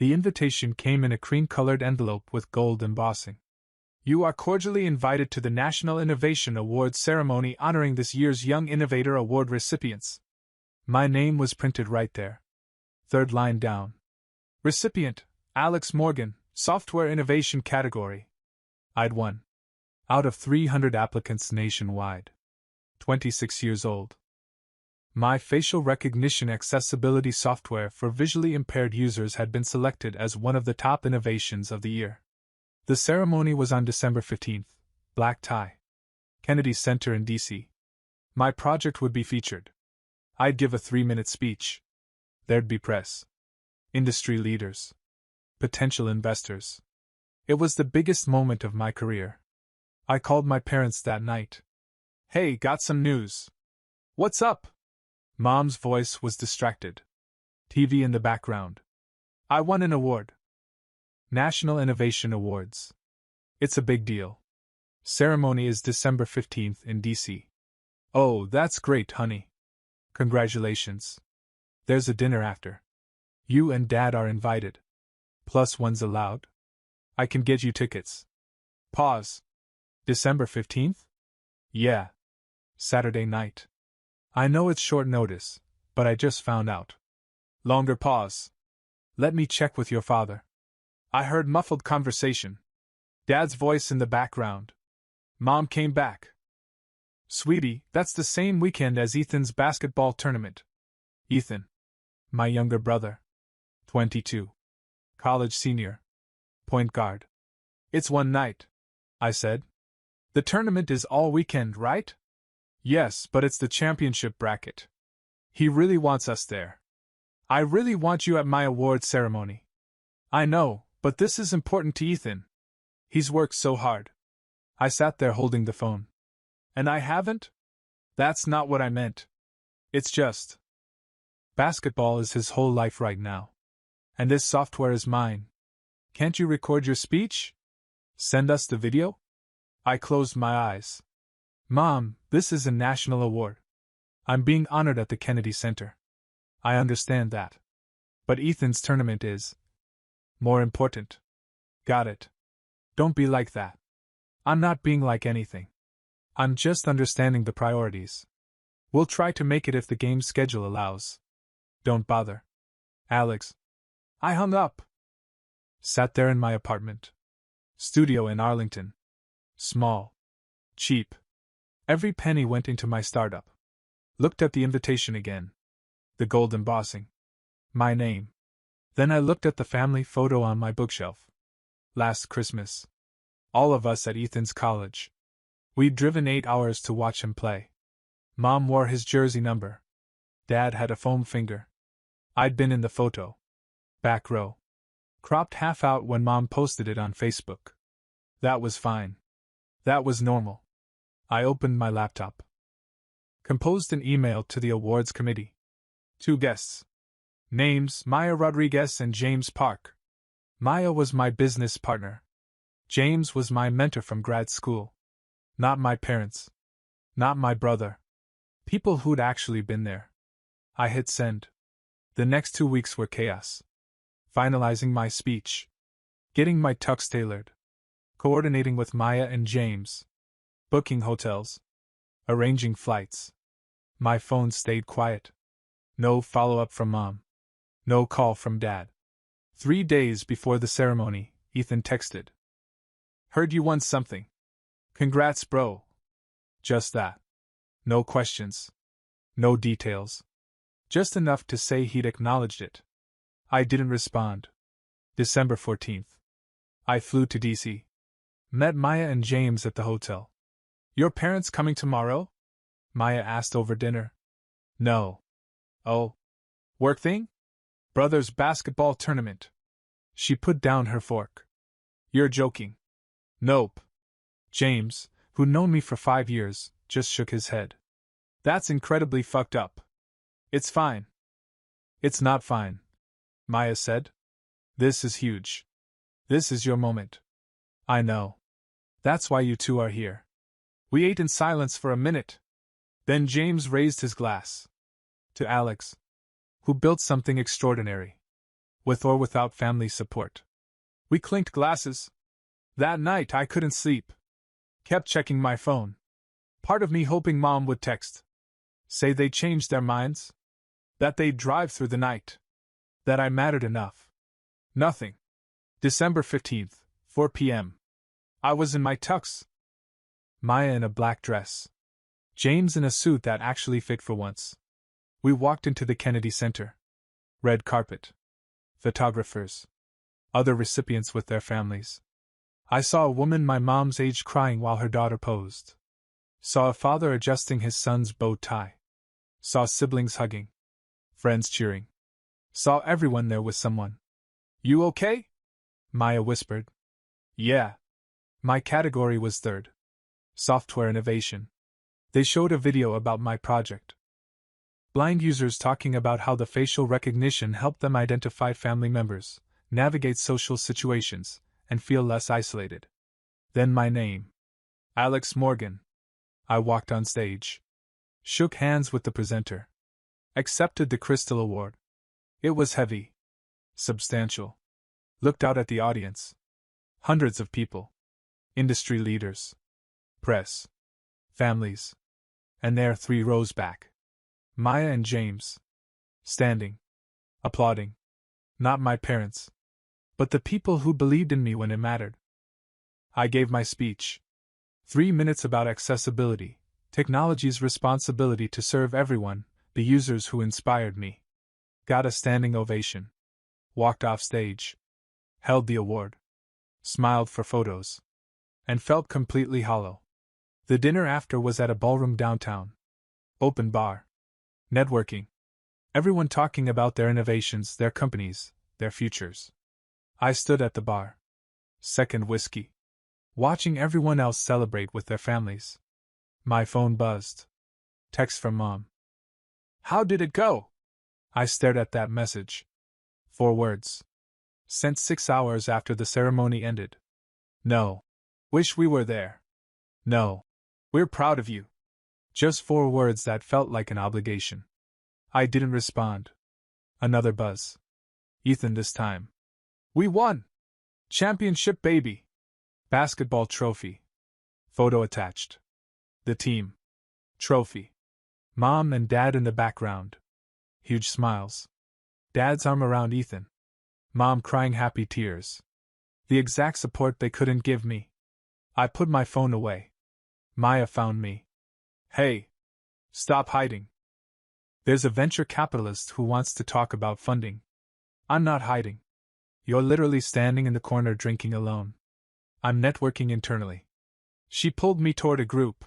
The invitation came in a cream-colored envelope with gold embossing. You are cordially invited to the National Innovation Awards ceremony honoring this year's Young Innovator Award recipients. My name was printed right there. Third line down. Recipient, Alex Morgan, Software Innovation category. I'd won. Out of 300 applicants nationwide. 26 years old. My facial recognition accessibility software for visually impaired users had been selected as one of the top innovations of the year. The ceremony was on December 15th, black tie. Kennedy Center in D.C. My project would be featured. I'd give a 3-minute speech. There'd be press. Industry leaders. Potential investors. It was the biggest moment of my career. I called my parents that night. Hey, got some news. What's up? Mom's voice was distracted. TV in the background. I won an award. National Innovation Awards. It's a big deal. Ceremony is December 15th in D.C. Oh, that's great, honey. Congratulations. There's a dinner after. You and Dad are invited. +1's allowed. I can get you tickets. Pause. December 15th? Yeah. Saturday night. I know it's short notice, but I just found out. Longer pause. Let me check with your father. I heard muffled conversation. Dad's voice in the background. Mom came back. Sweetie, that's the same weekend as Ethan's basketball tournament. Ethan. My younger brother. 22. College senior. Point guard. It's one night, I said. The tournament is all weekend, right? Yes, but it's the championship bracket. He really wants us there. I really want you at my award ceremony. I know, but this is important to Ethan. He's worked so hard. I sat there holding the phone. And I haven't? That's not what I meant. It's just. Basketball is his whole life right now. And this software is mine. Can't you record your speech? Send us the video? I closed my eyes. Mom, this is a national award. I'm being honored at the Kennedy Center. I understand that. But Ethan's tournament is more important. Got it. Don't be like that. I'm not being like anything. I'm just understanding the priorities. We'll try to make it if the game's schedule allows. Don't bother. Alex. I hung up. Sat there in my apartment. Studio in Arlington. Small. Cheap. Every penny went into my startup. Looked at the invitation again. The gold embossing. My name. Then I looked at the family photo on my bookshelf. Last Christmas. All of us at Ethan's college. We'd driven 8 hours to watch him play. Mom wore his jersey number. Dad had a foam finger. I'd been in the photo. Back row. Cropped half out when Mom posted it on Facebook. That was fine. That was normal. I opened my laptop. Composed an email to the awards committee. 2 guests. Names: Maya Rodriguez and James Park. Maya was my business partner. James was my mentor from grad school. Not my parents. Not my brother. People who'd actually been there. I hit send. The next 2 weeks were chaos. Finalizing my speech. Getting my tux tailored. Coordinating with Maya and James. Booking hotels. Arranging flights. My phone stayed quiet. No follow-up from Mom. No call from Dad. 3 days before the ceremony, Ethan texted. Heard you won something. Congrats, bro. Just that. No questions. No details. Just enough to say he'd acknowledged it. I didn't respond. December 14th. I flew to D.C. Met Maya and James at the hotel. Your parents coming tomorrow? Maya asked over dinner. No. Oh. Work thing? Brother's basketball tournament. She put down her fork. You're joking. Nope. James, who'd known me for 5 years, just shook his head. That's incredibly fucked up. It's fine. It's not fine, Maya said. This is huge. This is your moment. I know. That's why you two are here. We ate in silence for a minute. Then James raised his glass. To Alex, who built something extraordinary. with or without family support. We clinked glasses. That night I couldn't sleep. Kept checking my phone. Part of me hoping Mom would text. Say they changed their minds? That they'd drive through the night? That I mattered enough? Nothing. December 15th, 4 p.m. I was in my tux. Maya in a black dress. James in a suit that actually fit for once. We walked into the Kennedy Center. Red carpet. Photographers. Other recipients with their families. I saw a woman my mom's age crying while her daughter posed. Saw a father adjusting his son's bow tie. Saw siblings hugging. Friends cheering. Saw everyone there with someone. You okay? Maya whispered. Yeah. My category was third. Software innovation. They showed a video about my project. Blind users talking about how the facial recognition helped them identify family members, navigate social situations, and feel less isolated. Then my name. Alex Morgan. I walked on stage. Shook hands with the presenter. Accepted the Crystal Award. It was heavy. Substantial. Looked out at the audience. Hundreds of people. Industry leaders. Press. Families. And there 3 rows back. Maya and James. Standing. Applauding. Not my parents. But the people who believed in me when it mattered. I gave my speech. 3 minutes about accessibility, technology's responsibility to serve everyone, the users who inspired me. Got a standing ovation. Walked off stage. Held the award. Smiled for photos. And felt completely hollow. The dinner after was at a ballroom downtown. Open bar. Networking. Everyone talking about their innovations, their companies, their futures. I stood at the bar. Second whiskey. Watching everyone else celebrate with their families. My phone buzzed. Text from Mom. How did it go? I stared at that message. 4 words. Sent 6 hours after the ceremony ended. No. Wish we were there. No. We're proud of you. Just 4 words that felt like an obligation. I didn't respond. Another buzz. Ethan this time. We won! Championship baby! Basketball trophy. Photo attached. The team. Trophy. Mom and Dad in the background. Huge smiles. Dad's arm around Ethan. Mom crying happy tears. The exact support they couldn't give me. I put my phone away. Maya found me. Hey! Stop hiding. There's a venture capitalist who wants to talk about funding. I'm not hiding. You're literally standing in the corner drinking alone. I'm networking internally. She pulled me toward a group.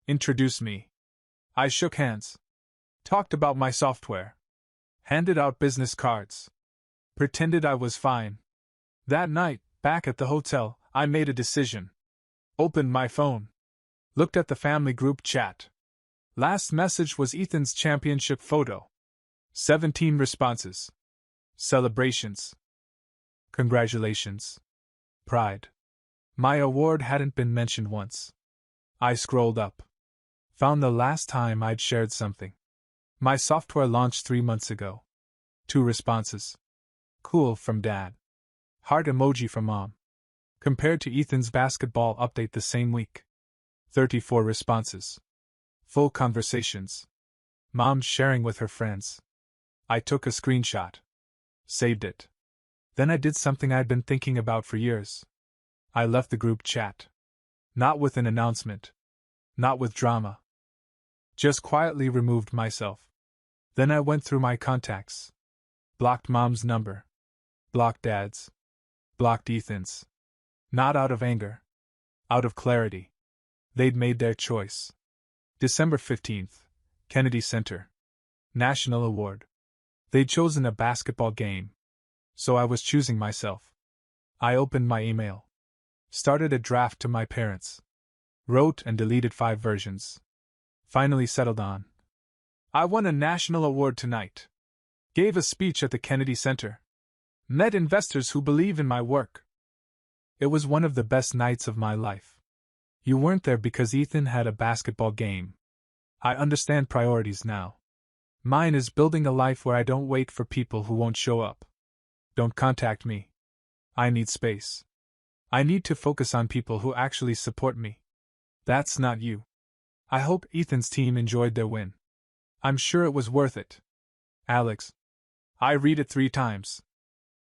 Introduced me. I shook hands. Talked about my software. Handed out business cards. Pretended I was fine. That night, back at the hotel, I made a decision. Opened my phone. Looked at the family group chat. Last message was Ethan's championship photo. 17 responses. Celebrations. Congratulations. Pride. My award hadn't been mentioned once. I scrolled up. Found the last time I'd shared something. My software launched 3 months ago. 2 responses. Cool from Dad. Heart emoji from Mom. Compared to Ethan's basketball update the same week. 34 responses. Full conversations. Mom sharing with her friends. I took a screenshot. Saved it. Then I did something I'd been thinking about for years. I left the group chat. Not with an announcement. Not with drama. Just quietly removed myself. Then I went through my contacts. Blocked Mom's number. Blocked Dad's. Blocked Ethan's. Not out of anger. Out of clarity. They'd made their choice. December 15th, Kennedy Center. National Award. They'd chosen a basketball game. So I was choosing myself. I opened my email. Started a draft to my parents. Wrote and deleted 5 versions. Finally settled on. I won a national award tonight. Gave a speech at the Kennedy Center. Met investors who believe in my work. It was one of the best nights of my life. You weren't there because Ethan had a basketball game. I understand priorities now. Mine is building a life where I don't wait for people who won't show up. Don't contact me. I need space. I need to focus on people who actually support me. That's not you. I hope Ethan's team enjoyed their win. I'm sure it was worth it. Alex. I read it 3 times.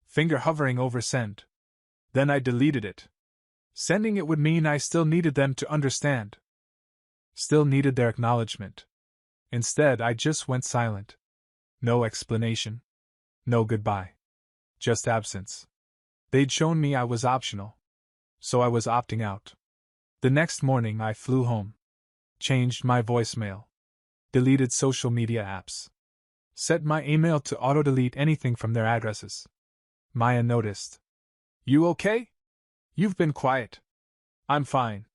Finger hovering over send. Then I deleted it. Sending it would mean I still needed them to understand. Still needed their acknowledgement. Instead, I just went silent. No explanation. No goodbye. Just absence. They'd shown me I was optional. So I was opting out. The next morning I flew home. Changed my voicemail. Deleted social media apps. Set my email to auto-delete anything from their addresses. Maya noticed. You okay? You've been quiet. I'm fine.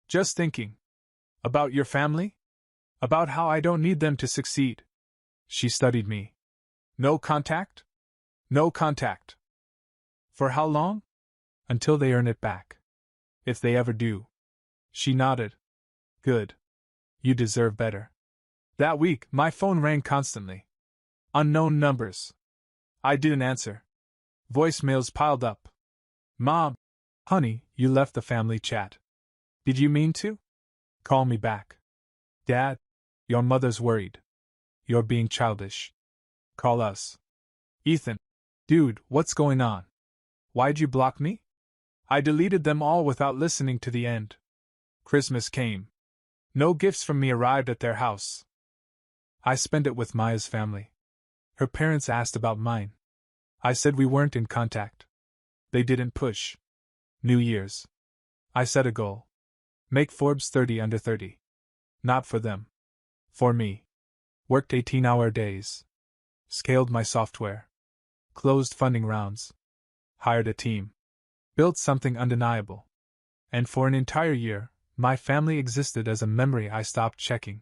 Just thinking. About your family? About how I don't need them to succeed. She studied me. No contact? No contact. For how long? Until they earn it back. If they ever do. She nodded. Good. You deserve better. That week, my phone rang constantly. Unknown numbers. I didn't answer. Voicemails piled up. Mom. Honey, you left the family chat. Did you mean to? Call me back. Dad. Your mother's worried. You're being childish. Call us. Ethan. Dude, what's going on? Why'd you block me? I deleted them all without listening to the end. Christmas came. No gifts from me arrived at their house. I spent it with Maya's family. Her parents asked about mine. I said we weren't in contact. They didn't push. New Year's. I set a goal. Make Forbes 30 under 30. Not for them. For me. Worked 18-hour days. Scaled my software. Closed funding rounds. Hired a team. Built something undeniable. And for an entire year, my family existed as a memory I stopped checking.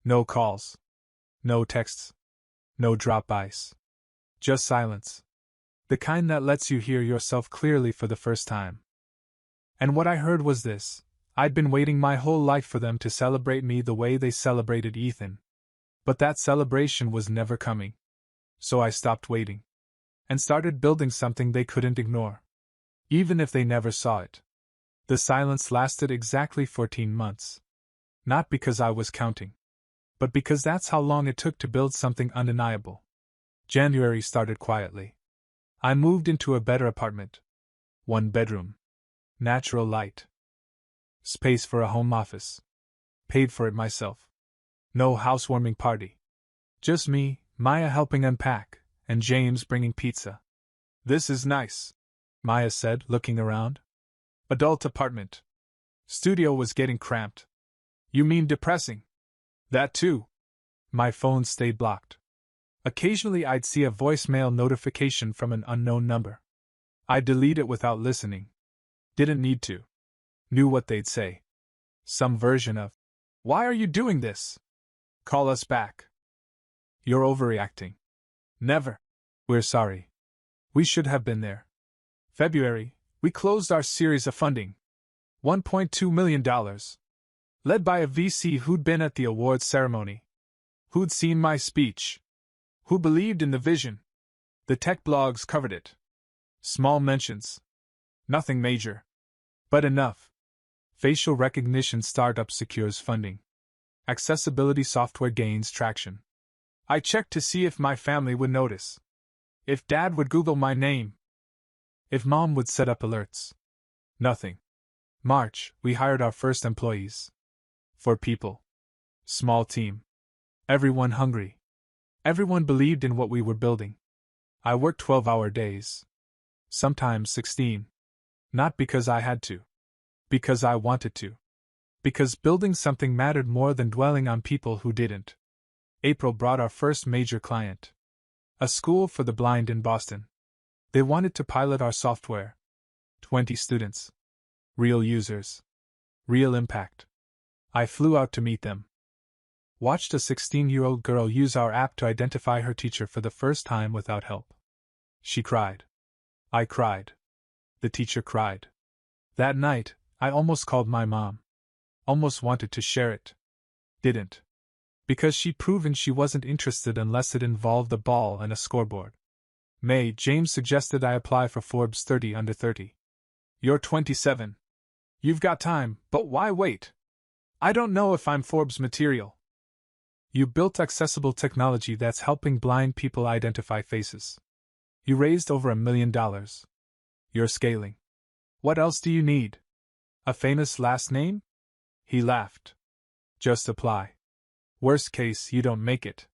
No calls. No texts. No drop-bys. Just silence. The kind that lets you hear yourself clearly for the first time. And what I heard was this: I'd been waiting my whole life for them to celebrate me the way they celebrated Ethan. But that celebration was never coming. So I stopped waiting. And started building something they couldn't ignore. Even if they never saw it. The silence lasted exactly 14 months. Not because I was counting. But because that's how long it took to build something undeniable. January started quietly. I moved into a better apartment. 1 bedroom. Natural light. Space for a home office. Paid for it myself. No housewarming party. Just me, Maya helping unpack, and James bringing pizza. This is nice, Maya said, looking around. Adult apartment. Studio was getting cramped. You mean depressing? That too. My phone stayed blocked. Occasionally I'd see a voicemail notification from an unknown number. I'd delete it without listening. Didn't need to. Knew what they'd say. Some version of, "Why are you doing this? Call us back. You're overreacting." Never. We're sorry. We should have been there. February, we closed our series of funding. $1.2 million. Led by a VC who'd been at the awards ceremony. Who'd seen my speech. Who believed in the vision. The tech blogs covered it. Small mentions. Nothing major. But enough. Facial recognition startup secures funding. Accessibility software gains traction. I checked to see if my family would notice. If Dad would Google my name. If Mom would set up alerts. Nothing. March, we hired our first employees. 4 people. Small team. Everyone hungry. Everyone believed in what we were building. I worked 12-hour days. Sometimes 16. Not because I had to. Because I wanted to. Because building something mattered more than dwelling on people who didn't. April brought our first major client. A school for the blind in Boston. They wanted to pilot our software. 20 students. Real users. Real impact. I flew out to meet them. Watched a 16-year-old girl use our app to identify her teacher for the first time without help. She cried. I cried. The teacher cried. That night, I almost called my mom. Almost wanted to share it. Didn't. Because she'd proven she wasn't interested unless it involved a ball and a scoreboard. May, James suggested I apply for Forbes 30 under 30. You're 27. You've got time, but why wait? I don't know if I'm Forbes material. You built accessible technology that's helping blind people identify faces. You raised over $1 million. You're scaling. What else do you need? A famous last name? He laughed. Just apply. Worst case, you don't make it.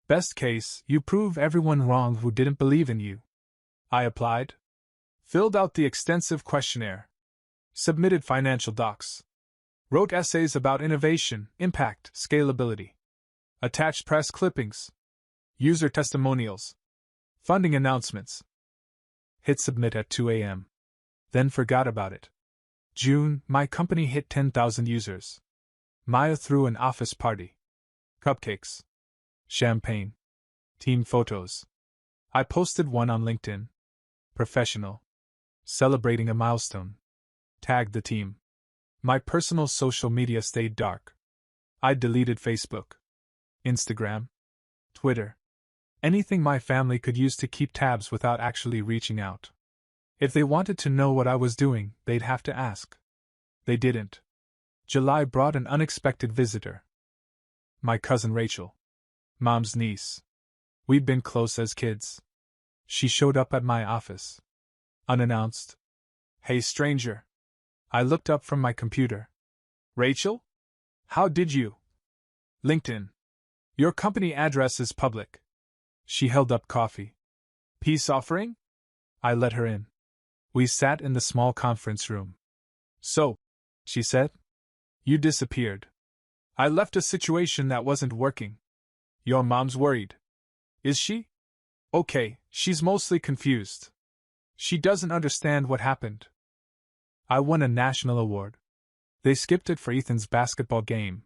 Best case, you prove everyone wrong who didn't believe in you. I applied. Filled out the extensive questionnaire. Submitted financial docs. Wrote essays about innovation, impact, scalability. Attached press clippings. User testimonials. Funding announcements. Hit submit at 2 a.m. Then forgot about it. June, my company hit 10,000 users. Maya threw an office party. Cupcakes. Champagne. Team photos. I posted one on LinkedIn. Professional. Celebrating a milestone. Tagged the team. My personal social media stayed dark. I deleted Facebook, Instagram, Twitter. Anything my family could use to keep tabs without actually reaching out. If they wanted to know what I was doing, they'd have to ask. They didn't. July brought an unexpected visitor. My cousin Rachel. Mom's niece. We'd been close as kids. She showed up at my office. Unannounced. Hey, stranger. I looked up from my computer. Rachel? How did you? LinkedIn. Your company address is public. She held up coffee. Peace offering? I let her in. We sat in the small conference room. So, she said, you disappeared. I left a situation that wasn't working. Your mom's worried. Is she? Okay, she's mostly confused. She doesn't understand what happened. I won a national award. They skipped it for Ethan's basketball game.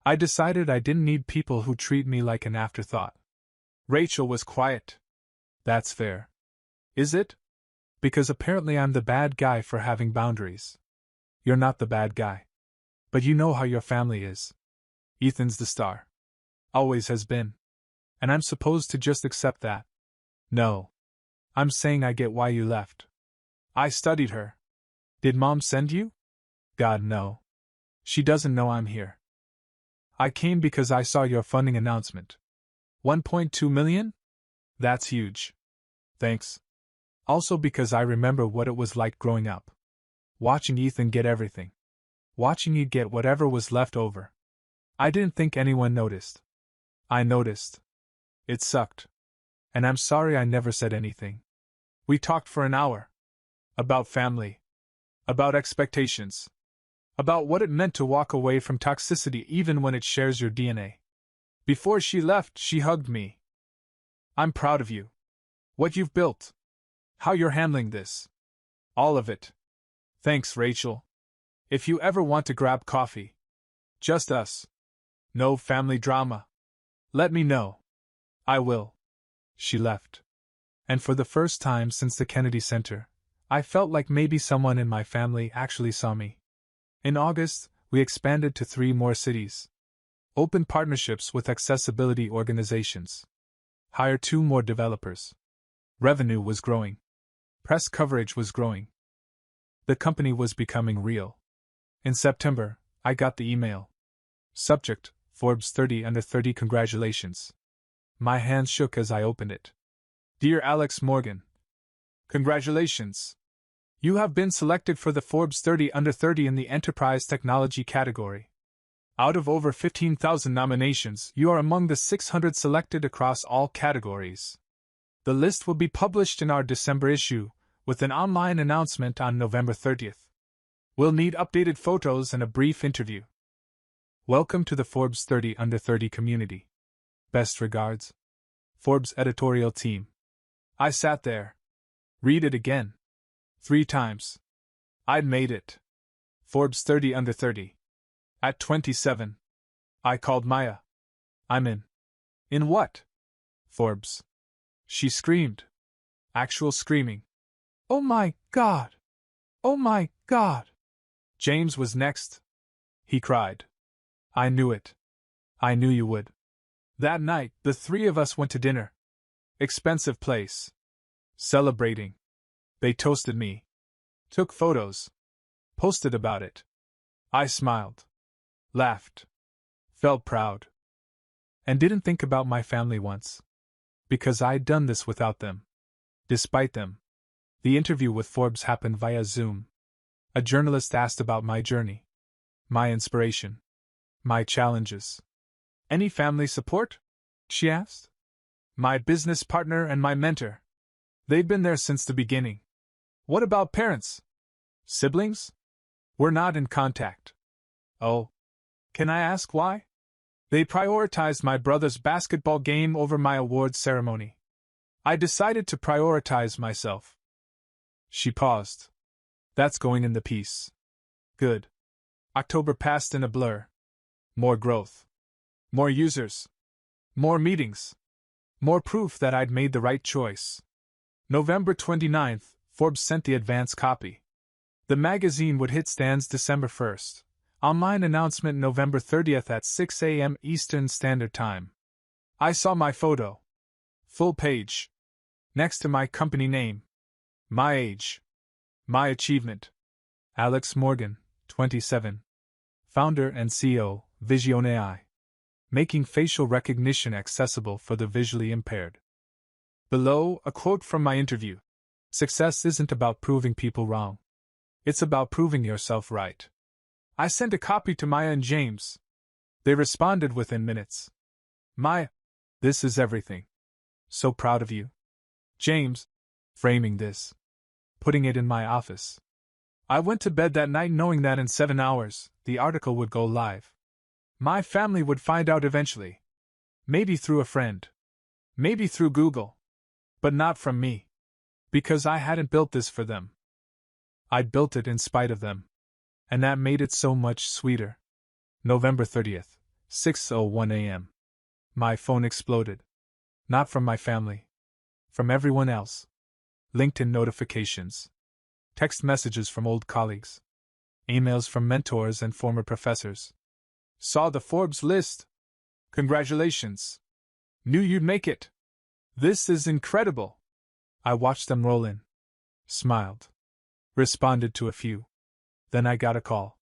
I decided I didn't need people who treat me like an afterthought. Rachel was quiet. That's fair. Is it? Because apparently I'm the bad guy for having boundaries. You're not the bad guy. But you know how your family is. Ethan's the star. Always has been. And I'm supposed to just accept that. No. I'm saying I get why you left. I studied her. Did Mom send you? God, no. She doesn't know I'm here. I came because I saw your funding announcement. 1.2 million? That's huge. Thanks. Also because I remember what it was like growing up. Watching Ethan get everything. Watching you get whatever was left over. I didn't think anyone noticed. I noticed. It sucked. And I'm sorry I never said anything. We talked for an hour. About family. About expectations. About what it meant to walk away from toxicity even when it shares your DNA. Before she left, she hugged me. I'm proud of you. What you've built. How you're handling this. All of it. Thanks, Rachel. If you ever want to grab coffee. Just us. No family drama. Let me know. I will. She left. And for the first time since the Kennedy Center, I felt like maybe someone in my family actually saw me. In August, we expanded to 3 more cities. Opened partnerships with accessibility organizations. Hired 2 more developers. Revenue was growing. Press coverage was growing. The company was becoming real. In September, I got the email. Subject, Forbes 30 under 30 congratulations. My hands shook as I opened it. Dear Alex Morgan. Congratulations. You have been selected for the Forbes 30 under 30 in the Enterprise Technology category. Out of over 15,000 nominations, you are among the 600 selected across all categories. The list will be published in our December issue, with an online announcement on November 30th. We'll need updated photos and a brief interview. Welcome to the Forbes 30 under 30 community. Best regards. Forbes editorial team. I sat there. Read it again. 3 times. I'd made it. Forbes 30 under 30. At 27. I called Maya. I'm in. In what? Forbes. She screamed. Actual screaming. Oh my God! Oh my God! James was next. He cried. I knew it. I knew you would. That night, the 3 of us went to dinner. Expensive place. Celebrating. They toasted me. Took photos. Posted about it. I smiled. Laughed. Felt proud. And didn't think about my family once. Because I'd done this without them. Despite them. The interview with Forbes happened via Zoom. A journalist asked about my journey. My inspiration. My challenges. Any family support? She asked. My business partner and my mentor. They've been there since the beginning. What about parents? Siblings? We're not in contact. Oh. Can I ask why? They prioritized my brother's basketball game over my awards ceremony. I decided to prioritize myself. She paused. That's going in the piece. Good. October passed in a blur. More growth. More users. More meetings. More proof that I'd made the right choice. November 29th, Forbes sent the advance copy. The magazine would hit stands December 1st. Online announcement November 30th at 6 a.m. Eastern Standard Time. I saw my photo. Full page. Next to my company name. My age. My achievement. Alex Morgan, 27. Founder and CEO, Vision AI. Making facial recognition accessible for the visually impaired. Below, a quote from my interview. Success isn't about proving people wrong. It's about proving yourself right. I sent a copy to Maya and James. They responded within minutes. Maya, this is everything. So proud of you. James, framing this. Putting it in my office. I went to bed that night knowing that in 7 hours, the article would go live. My family would find out eventually. Maybe through a friend. Maybe through Google. But not from me. Because I hadn't built this for them. I'd built it in spite of them. And that made it so much sweeter. November 30th, 6:01 a.m. My phone exploded. Not from my family. From everyone else. LinkedIn notifications. Text messages from old colleagues. Emails from mentors and former professors. Saw the Forbes list. Congratulations. Knew you'd make it. This is incredible. I watched them roll in. Smiled. Responded to a few. Then I got a call.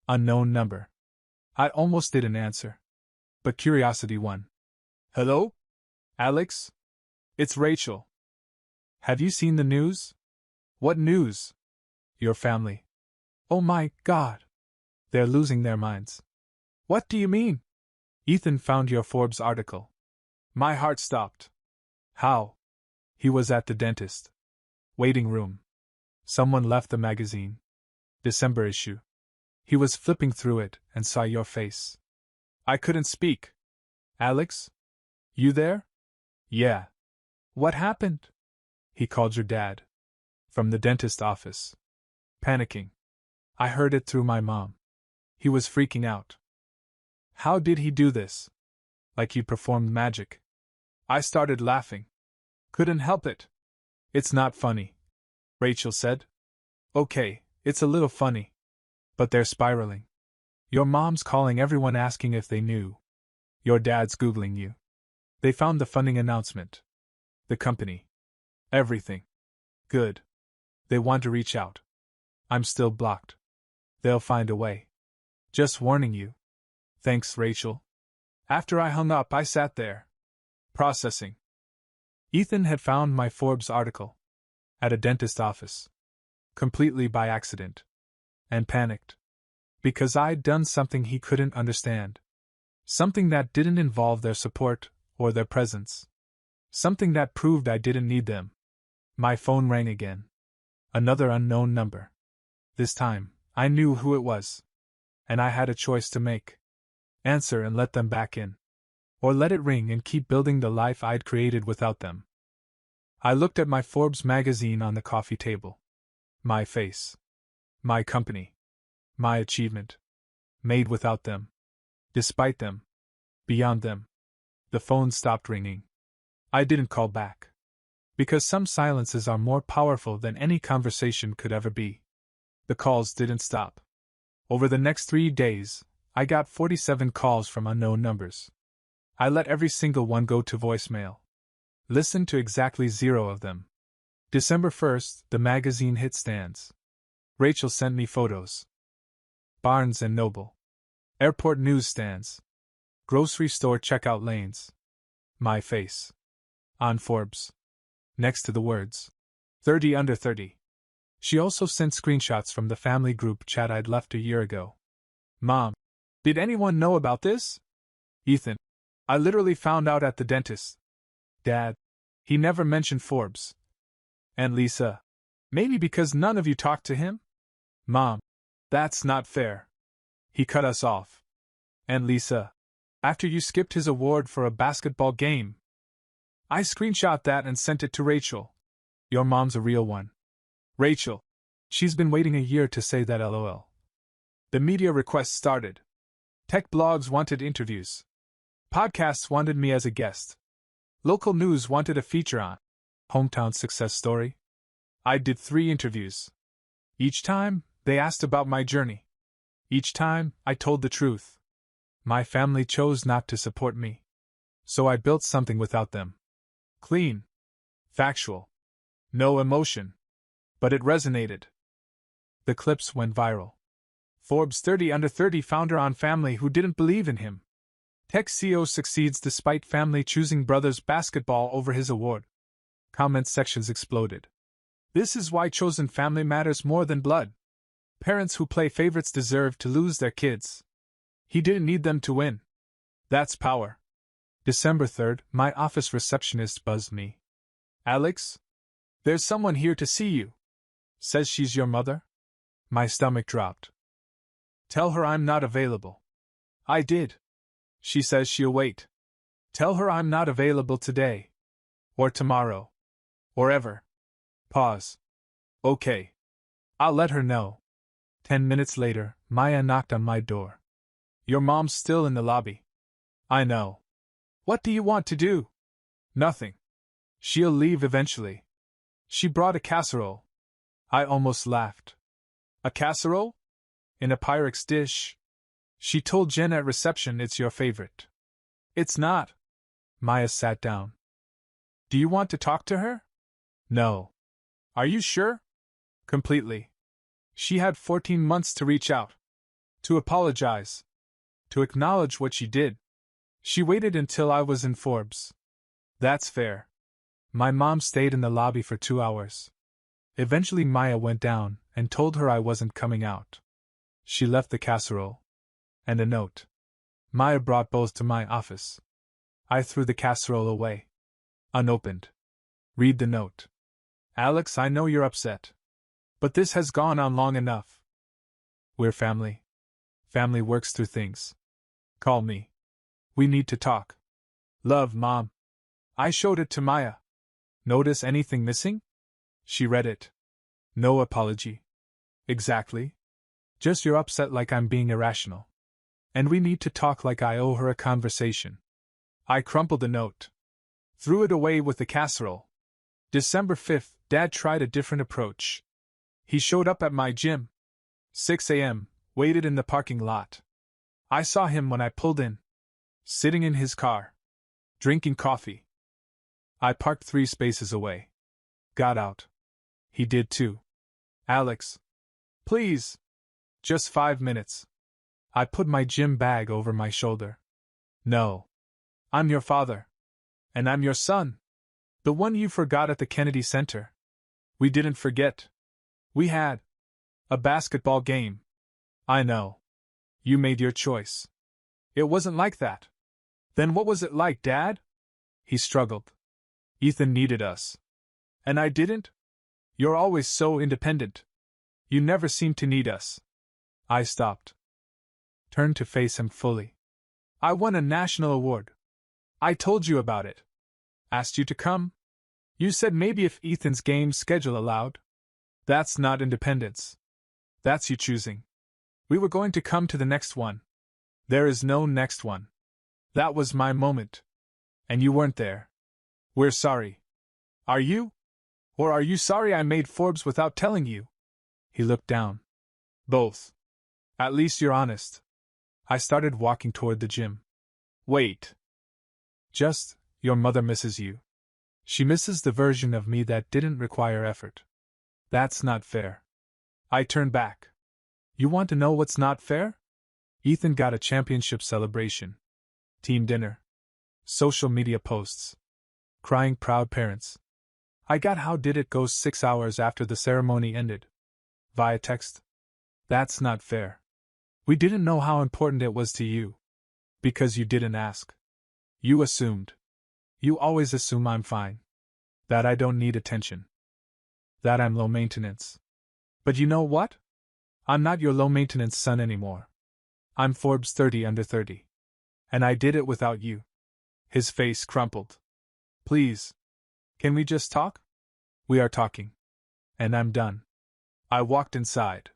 Unknown number. I almost didn't answer. But curiosity won. Hello? Alex? It's Rachel. Have you seen the news? What news? Your family. Oh my God. They're losing their minds. What do you mean? Ethan found your Forbes article. My heart stopped. How? He was at the dentist. Waiting room. Someone left the magazine. December issue. He was flipping through it and saw your face. I couldn't speak. Alex? You there? Yeah. What happened? He called your dad. From the dentist office. Panicking. I heard it through my mom. He was freaking out. How did he do this? Like he performed magic. I started laughing. Couldn't help it. It's not funny. Rachel said. Okay, it's a little funny. But they're spiraling. Your mom's calling everyone asking if they knew. Your dad's Googling you. They found the funding announcement. The company. Everything. Good. They want to reach out. I'm still blocked. They'll find a way. Just warning you. Thanks, Rachel. After I hung up, I sat there. Processing. Ethan had found my Forbes article. At a dentist office. Completely by accident. And panicked. Because I'd done something he couldn't understand. Something that didn't involve their support or their presence. Something that proved I didn't need them. My phone rang again. Another unknown number. This time, I knew who it was. And I had a choice to make. Answer and let them back in. Or let it ring and keep building the life I'd created without them. I looked at my Forbes magazine on the coffee table. My face. My company. My achievement. Made without them. Despite them. Beyond them. The phone stopped ringing. I didn't call back. Because some silences are more powerful than any conversation could ever be. The calls didn't stop. Over the next 3 days, I got 47 calls from unknown numbers. I let every single one go to voicemail. Listened to exactly 0 of them. December 1st, the magazine hit stands. Rachel sent me photos. Barnes & Noble. Airport newsstands. Grocery store checkout lanes. My face. On Forbes. Next to the words. 30 under 30. She also sent screenshots from the family group chat I'd left a year ago. Mom. Did anyone know about this? Ethan. I literally found out at the dentist. Dad. He never mentioned Forbes. And Lisa. Maybe because none of you talked to him? Mom. That's not fair. He cut us off. And Lisa. After you skipped his award for a basketball game. I screenshot that and sent it to Rachel. Your mom's a real one. Rachel. She's been waiting a year to say that LOL. The media requests started. Tech blogs wanted interviews. Podcasts wanted me as a guest. Local news wanted a feature on Hometown Success Story. I did 3 interviews. Each time, they asked about my journey. Each time, I told the truth. My family chose not to support me. So I built something without them. Clean. Factual. No emotion. But it resonated. The clips went viral. Forbes 30 under 30 founder on family who didn't believe in him. Tech CEO succeeds despite family choosing brothers basketball over his award. Comment sections exploded. This is why chosen family matters more than blood. Parents who play favorites deserve to lose their kids. He didn't need them to win. That's power. December 3rd, my office receptionist buzzed me. Alex? There's someone here to see you. Says she's your mother? My stomach dropped. Tell her I'm not available. I did. She says she'll wait. Tell her I'm not available today. Or tomorrow. Or ever. Pause. Okay. I'll let her know. 10 minutes later, Maya knocked on my door. Your mom's still in the lobby. I know. What do you want to do? Nothing. She'll leave eventually. She brought a casserole. I almost laughed. A casserole? In a Pyrex dish? She told Jen at reception it's your favorite. It's not. Maya sat down. Do you want to talk to her? No. Are you sure? Completely. She had 14 months to reach out. To apologize. To acknowledge what she did. She waited until I was in Forbes. That's fair. My mom stayed in the lobby for 2 hours. Eventually Maya went down and told her I wasn't coming out. She left the casserole. And a note. Maya brought both to my office. I threw the casserole away. Unopened. Read the note. Alex, I know you're upset. But this has gone on long enough. We're family. Family works through things. Call me. We need to talk. Love, Mom. I showed it to Maya. Notice anything missing? She read it. No apology. Exactly. Just you're upset like I'm being irrational. And we need to talk like I owe her a conversation. I crumpled the note. Threw it away with the casserole. December 5th, Dad tried a different approach. He showed up at my gym. 6 a.m., waited in the parking lot. I saw him when I pulled in. Sitting in his car. Drinking coffee. I parked 3 spaces away. Got out. He did too. Alex. Please. Just 5 minutes. I put my gym bag over my shoulder. No. I'm your father. And I'm your son. The one you forgot at the Kennedy Center. We didn't forget. We had a basketball game. I know. You made your choice. It wasn't like that. Then what was it like, Dad? He struggled. Ethan needed us. And I didn't? You're always so independent. You never seem to need us. I stopped. Turned to face him fully. I won a national award. I told you about it. Asked you to come. You said maybe if Ethan's game schedule allowed. That's not independence. That's you choosing. We were going to come to the next one. There is no next one. That was my moment. And you weren't there. We're sorry. Are you? Or are you sorry I made Forbes without telling you? He looked down. Both. At least you're honest. I started walking toward the gym. Wait. Just, your mother misses you. She misses the version of me that didn't require effort. That's not fair. I turned back. You want to know what's not fair? Ethan got a championship celebration. Team dinner. Social media posts. Crying proud parents. I got how did it go 6 hours after the ceremony ended. Via text. That's not fair. We didn't know how important it was to you. Because you didn't ask. You assumed. You always assume I'm fine. That I don't need attention. That I'm low maintenance. But you know what? I'm not your low maintenance son anymore. I'm Forbes 30 under 30. And I did it without you. His face crumpled. Please. Can we just talk? We are talking. And I'm done. I walked inside.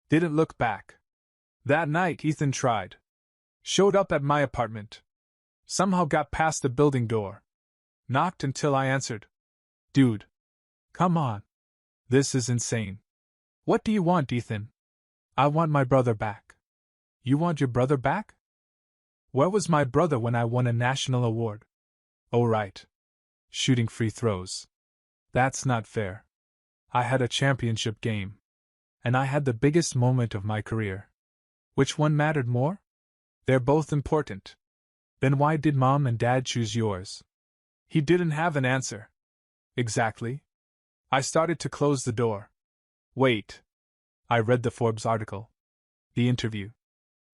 Didn't look back. That night Ethan tried. Showed up at my apartment. Somehow got past the building door. Knocked until I answered. Dude. Come on. This is insane. What do you want, Ethan? I want my brother back. You want your brother back? Where was my brother when I won a national award? Oh, right. Shooting free throws. That's not fair. I had a championship game. And I had the biggest moment of my career. Which one mattered more? They're both important. Then why did Mom and Dad choose yours? He didn't have an answer. Exactly. I started to close the door. Wait. I read the Forbes article. The interview.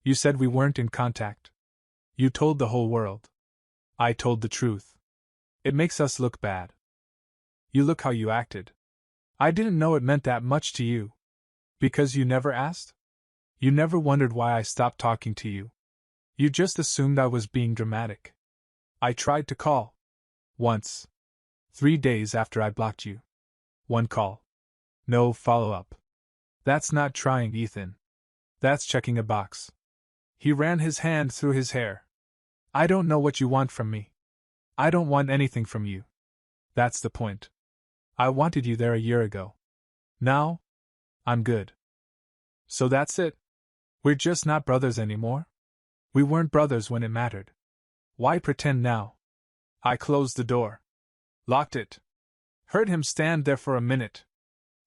You said we weren't in contact. You told the whole world. I told the truth. It makes us look bad. You look how you acted. I didn't know it meant that much to you. Because you never asked? You never wondered why I stopped talking to you. You just assumed I was being dramatic. I tried to call. Once. 3 days after I blocked you. One call. No follow-up. That's not trying, Ethan. That's checking a box. He ran his hand through his hair. I don't know what you want from me. I don't want anything from you. That's the point. I wanted you there a year ago. Now, I'm good. So that's it. We're just not brothers anymore? We weren't brothers when it mattered. Why pretend now? I closed the door. Locked it. Heard him stand there for a minute.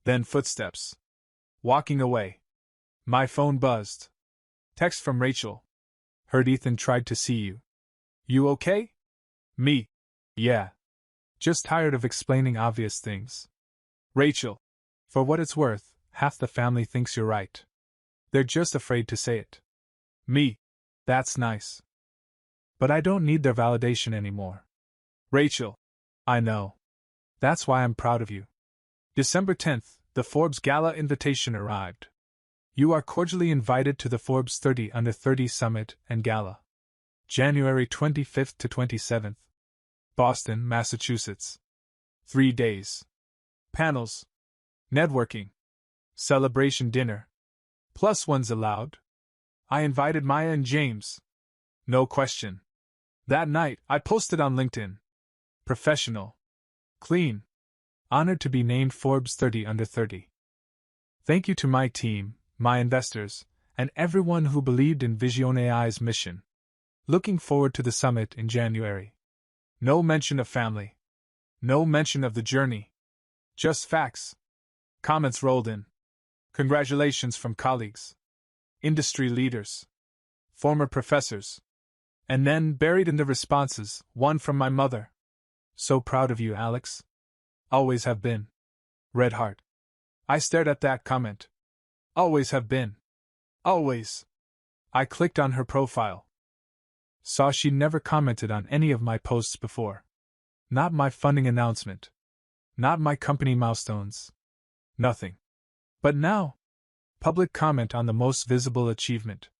Then footsteps. Walking away. My phone buzzed. Text from Rachel. Heard Ethan tried to see you. You okay? Me. Yeah. Just tired of explaining obvious things. Rachel. For what it's worth, half the family thinks you're right. They're just afraid to say it. Me. That's nice. But I don't need their validation anymore. Rachel. I know. That's why I'm proud of you. December 10th, the Forbes Gala invitation arrived. You are cordially invited to the Forbes 30 Under 30 Summit and Gala. January 25th to 27th. Boston, Massachusetts. 3 days. Panels. Networking. Celebration dinner. +1s allowed. I invited Maya and James. No question. That night, I posted on LinkedIn. Professional. Clean. Honored to be named Forbes 30 Under 30. Thank you to my team, my investors, and everyone who believed in Vision AI's mission. Looking forward to the summit in January. No mention of family. No mention of the journey. Just facts. Comments rolled in. Congratulations from colleagues. Industry leaders. Former professors. And then, buried in the responses, one from my mother. So proud of you, Alex. Always have been. Red heart. I stared at that comment. Always have been. Always. I clicked on her profile. Saw she never commented on any of my posts before. Not my funding announcement. Not my company milestones. Nothing. But now, public comment on the most visible achievement.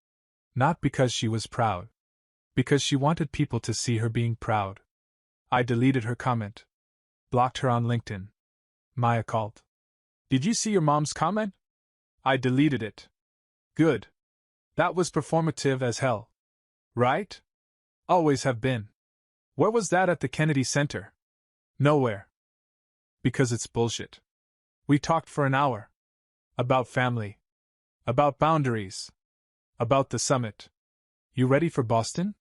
Not because she was proud. Because she wanted people to see her being proud. I deleted her comment. Blocked her on LinkedIn. Maya called. Did you see your mom's comment? I deleted it. Good. That was performative as hell. Right? Always have been. Where was that at the Kennedy Center? Nowhere. Because it's bullshit. We talked for an hour. About family. About boundaries. About the summit. You ready for Boston?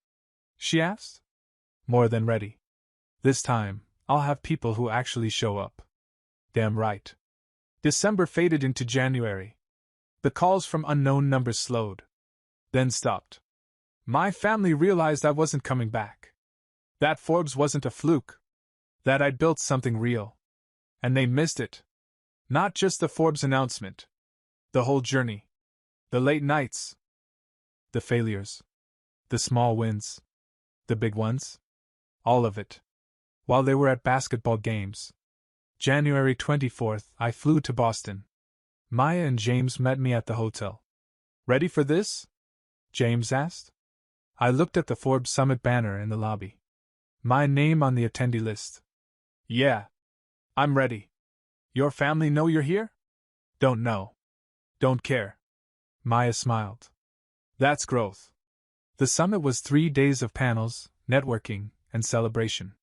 She asked. More than ready. This time, I'll have people who actually show up. Damn right. December faded into January. The calls from unknown numbers slowed. Then stopped. My family realized I wasn't coming back. That Forbes wasn't a fluke. That I'd built something real. And they missed it. Not just the Forbes announcement. The whole journey. The late nights. The failures. The small wins. The big ones. All of it. While they were at basketball games. January 24th, I flew to Boston. Maya and James met me at the hotel. Ready for this? James asked. I looked at the Forbes Summit banner in the lobby. My name on the attendee list. Yeah. I'm ready. Your family know you're here? Don't know. Don't care. Maya smiled. That's growth. The summit was 3 days of panels, networking, and celebration.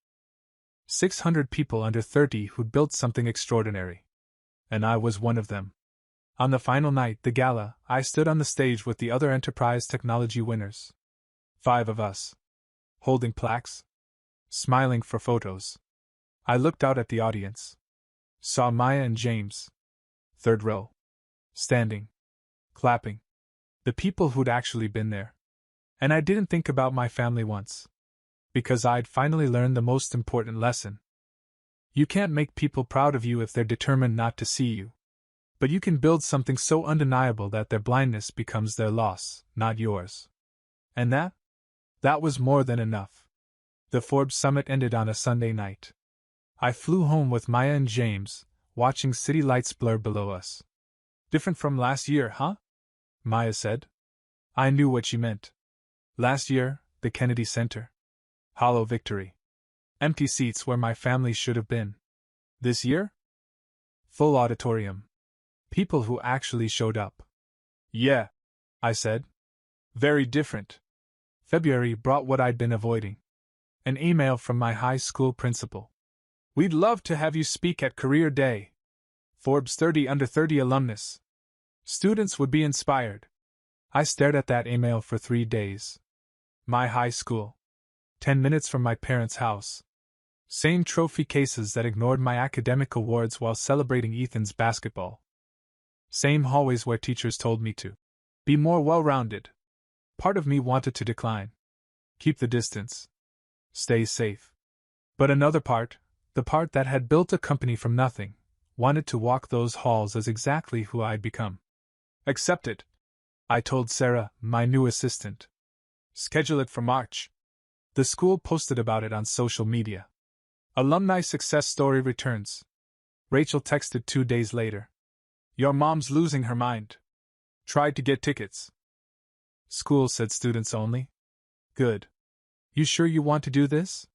600 people under 30 who'd built something extraordinary. And I was one of them. On the final night, the gala, I stood on the stage with the other enterprise technology winners. 5 of us. Holding plaques. Smiling for photos. I looked out at the audience. Saw Maya and James. 3rd row. Standing. Clapping. The people who'd actually been there. And I didn't think about my family once. Because I'd finally learned the most important lesson. You can't make people proud of you if they're determined not to see you. But you can build something so undeniable that their blindness becomes their loss, not yours. And that was more than enough. The Forbes Summit ended on a Sunday night. I flew home with Maya and James, watching city lights blur below us. Different from last year, huh? Maya said. I knew what she meant. Last year, the Kennedy Center. Hollow victory. Empty seats where my family should have been. This year? Full auditorium. People who actually showed up. Yeah, I said. Very different. February brought what I'd been avoiding. An email from my high school principal. We'd love to have you speak at Career Day. Forbes 30 under 30 alumnus. Students would be inspired. I stared at that email for 3 days. My high school. 10 minutes from my parents' house. Same trophy cases that ignored my academic awards while celebrating Ethan's basketball. Same hallways where teachers told me to be more well-rounded. Part of me wanted to decline. Keep the distance. Stay safe. But another part, the part that had built a company from nothing, wanted to walk those halls as exactly who I'd become. Accept it, I told Sarah, my new assistant. Schedule it for March. The school posted about it on social media. Alumni success story returns. Rachel texted 2 days later. Your mom's losing her mind. Tried to get tickets. School said students only. Good. You sure you want to do this?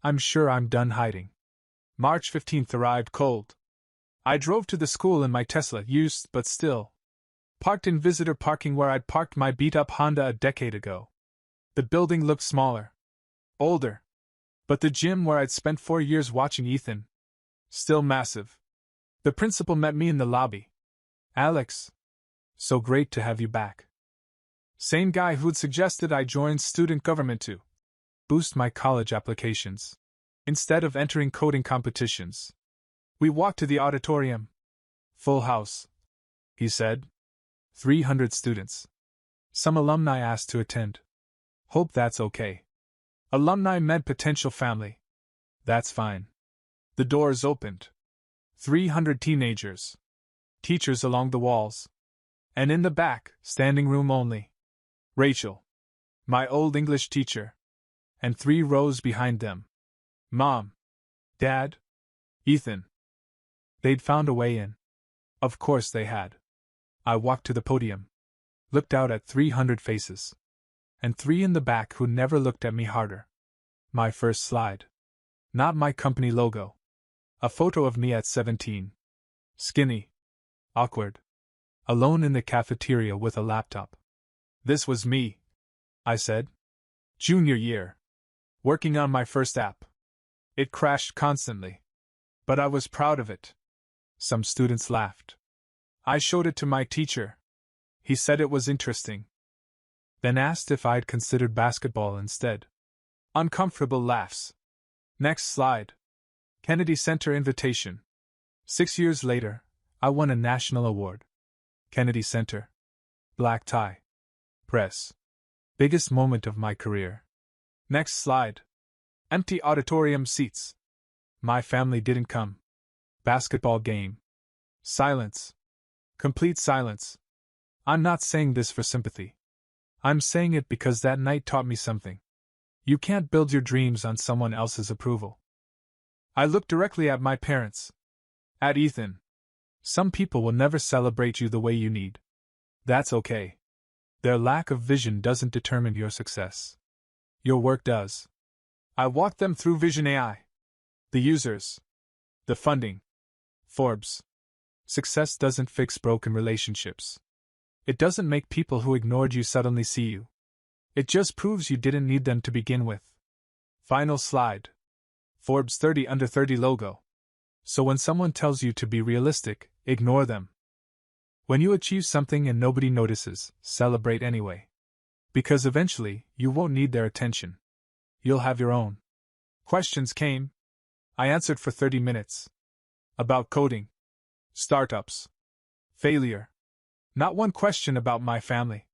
I'm sure I'm done hiding. March 15th arrived cold. I drove to the school in my Tesla, used but still. Parked in visitor parking where I'd parked my beat-up Honda a decade ago. The building looked smaller. Older. But the gym where I'd spent 4 years watching Ethan. Still massive. The principal met me in the lobby. Alex. So great to have you back. Same guy who'd suggested I join student government to boost my college applications, instead of entering coding competitions. We walked to the auditorium. Full house, he said. 300 students. Some alumni asked to attend. Hope that's okay. Alumni meant potential family. That's fine. The doors opened. 300 teenagers. Teachers along the walls. And in the back, standing room only. Rachel. My old English teacher. And 3 rows behind them. Mom. Dad. Ethan. They'd found a way in. Of course they had. I walked to the podium. Looked out at 300 faces. And 3 in the back who never looked at me harder. My first slide. Not my company logo. A photo of me at 17. Skinny. Awkward. Alone in the cafeteria with a laptop. This was me, I said. Junior year. Working on my first app. It crashed constantly. But I was proud of it. Some students laughed. I showed it to my teacher. He said it was interesting. Then asked if I'd considered basketball instead. Uncomfortable laughs. Next slide. Kennedy Center invitation. 6 years later, I won a national award. Kennedy Center. Black tie. Press. Biggest moment of my career. Next slide. Empty auditorium seats. My family didn't come. Basketball game. Silence. Complete silence. I'm not saying this for sympathy. I'm saying it because that night taught me something. You can't build your dreams on someone else's approval. I looked directly at my parents. At Ethan. Some people will never celebrate you the way you need. That's okay. Their lack of vision doesn't determine your success. Your work does. I walked them through Vision AI. The users. The funding. Forbes. Success doesn't fix broken relationships. It doesn't make people who ignored you suddenly see you. It just proves you didn't need them to begin with. Final slide. Forbes 30 under 30 logo. So when someone tells you to be realistic, ignore them. When you achieve something and nobody notices, celebrate anyway. Because eventually, you won't need their attention. You'll have your own. Questions came. I answered for 30 minutes. About coding. Startups. Failure. Not one question about my family.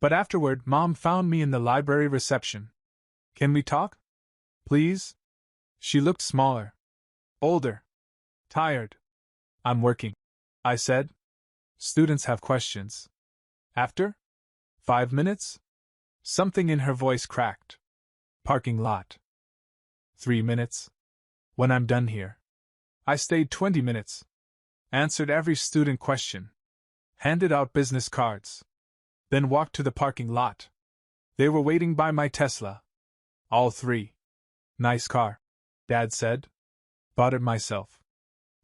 But afterward, Mom found me in the library reception. Can we talk? Please? She looked smaller. Older. Tired. I'm working, I said. Students have questions. After? 5 minutes? Something in her voice cracked. Parking lot. 3 minutes? When I'm done here. I stayed 20 minutes. Answered every student question. Handed out business cards. Then walked to the parking lot. They were waiting by my Tesla. All three. Nice car, Dad said. Bought it myself.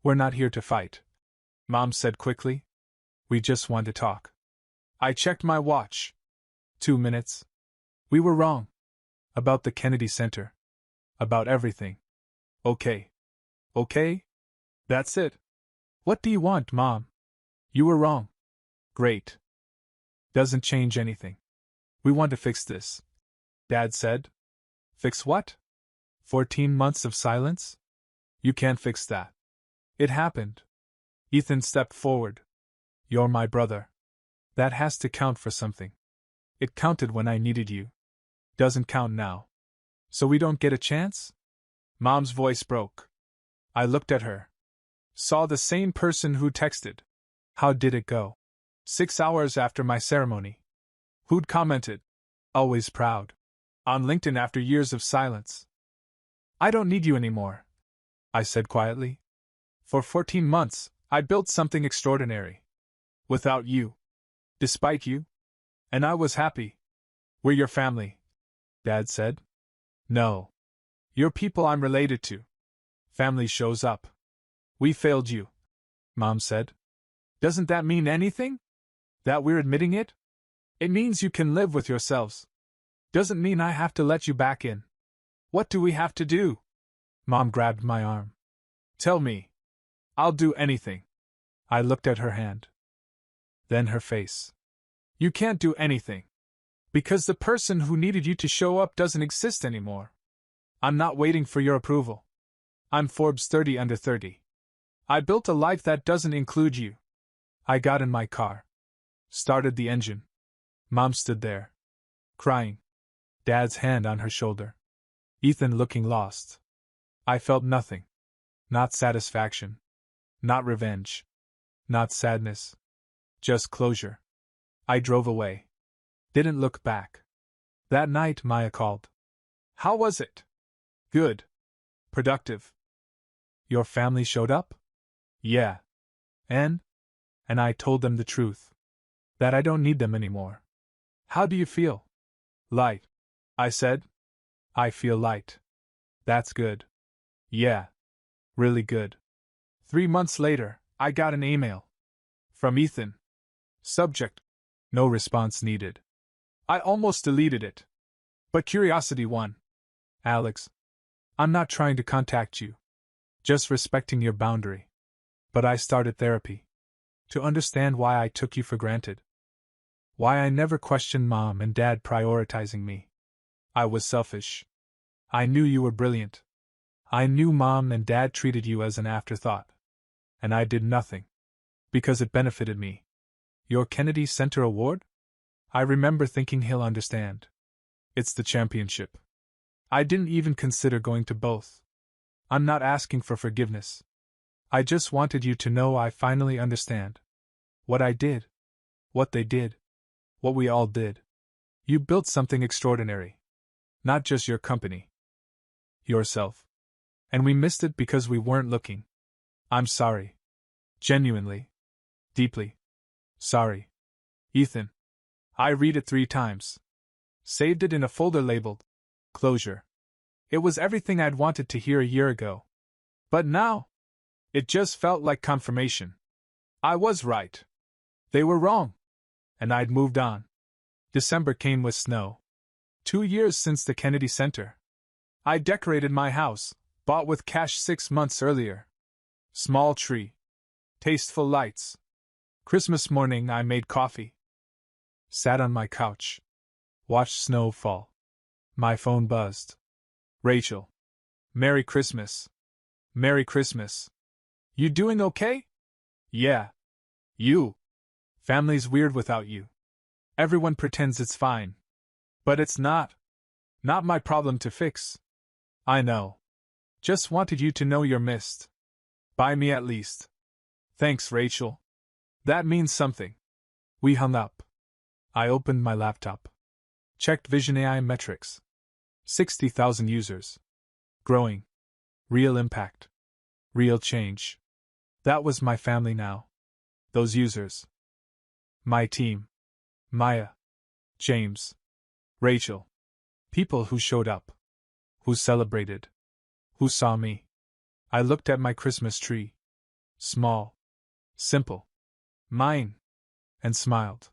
We're not here to fight, Mom said quickly. We just want to talk. I checked my watch. 2 minutes. We were wrong. About the Kennedy Center. About everything. Okay. Okay? That's it. What do you want, Mom? You were wrong. Great. Doesn't change anything. We want to fix this, Dad said. Fix what? 14 months of silence? You can't fix that. It happened. Ethan stepped forward. You're my brother. That has to count for something. It counted when I needed you. Doesn't count now. So we don't get a chance? Mom's voice broke. I looked at her. Saw the same person who texted. How did it go? 6 hours after my ceremony. Who'd commented? Always proud. On LinkedIn after years of silence. I don't need you anymore, I said quietly. For 14 months, I built something extraordinary. Without you. Despite you. And I was happy. We're your family, Dad said. No. You're people I'm related to. Family shows up. We failed you, Mom said. Doesn't that mean anything? That we're admitting it? It means you can live with yourselves. Doesn't mean I have to let you back in. What do we have to do? Mom grabbed my arm. Tell me. I'll do anything. I looked at her hand. Then her face. You can't do anything. Because the person who needed you to show up doesn't exist anymore. I'm not waiting for your approval. I'm Forbes 30 under 30. I built a life that doesn't include you. I got in my car. Started the engine. Mom stood there. Crying. Dad's hand on her shoulder. Ethan looking lost. I felt nothing. Not satisfaction. Not revenge. Not sadness. Just closure. I drove away. Didn't look back. That night Maya called. How was it? Good. Productive. Your family showed up? Yeah. And I told them the truth. That I don't need them anymore. How do you feel? Light. I said. I feel light. That's good. Yeah. Really good. 3 months later, I got an email. From Ethan. Subject. No response needed. I almost deleted it. But curiosity won. Alex. I'm not trying to contact you. Just respecting your boundary. But I started therapy. To understand why I took you for granted. Why I never questioned Mom and Dad prioritizing me. I was selfish. I knew you were brilliant. I knew Mom and Dad treated you as an afterthought. And I did nothing. Because it benefited me. Your Kennedy Center Award? I remember thinking he'll understand. It's the championship. I didn't even consider going to both. I'm not asking for forgiveness. I just wanted you to know I finally understand. What I did. What they did. What we all did. You built something extraordinary. Not just your company. Yourself. And we missed it because we weren't looking. I'm sorry. Genuinely. Deeply. Sorry. Ethan. I read it 3 times. Saved it in a folder labeled Closure. It was everything I'd wanted to hear a year ago. But now, it just felt like confirmation. I was right. They were wrong. And I'd moved on. December came with snow. 2 years since the Kennedy Center. I decorated my house, bought with cash 6 months earlier. Small tree. Tasteful lights. Christmas morning I made coffee. Sat on my couch. Watched snow fall. My phone buzzed. Rachel. Merry Christmas. Merry Christmas. You doing okay? Yeah. You. Family's weird without you. Everyone pretends it's fine. But it's not. Not my problem to fix. I know. Just wanted you to know you're missed. By me at least. Thanks, Rachel. That means something. We hung up. I opened my laptop. Checked Vision AI metrics. 60,000 users. Growing. Real impact. Real change. That was my family now. Those users. My team. Maya. James. Rachel. People who showed up. Who celebrated. Who saw me. I looked at my Christmas tree. Small. Simple. Mine. And smiled.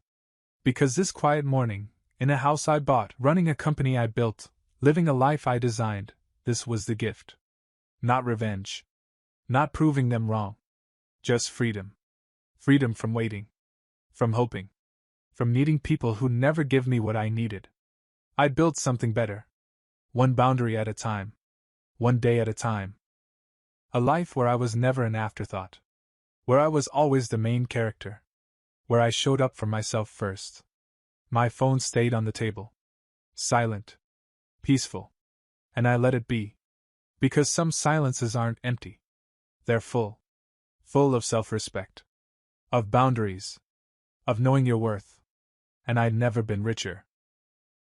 Because this quiet morning, in a house I bought, running a company I built, living a life I designed, this was the gift. Not revenge. Not proving them wrong. Just freedom. Freedom from waiting. From hoping. From needing people who never give me what I needed. I built something better. One boundary at a time. One day at a time. A life where I was never an afterthought. Where I was always the main character. Where I showed up for myself first. My phone stayed on the table. Silent. Peaceful. And I let it be. Because some silences aren't empty. They're full. Full of self-respect. Of boundaries. Of knowing your worth. And I'd never been richer.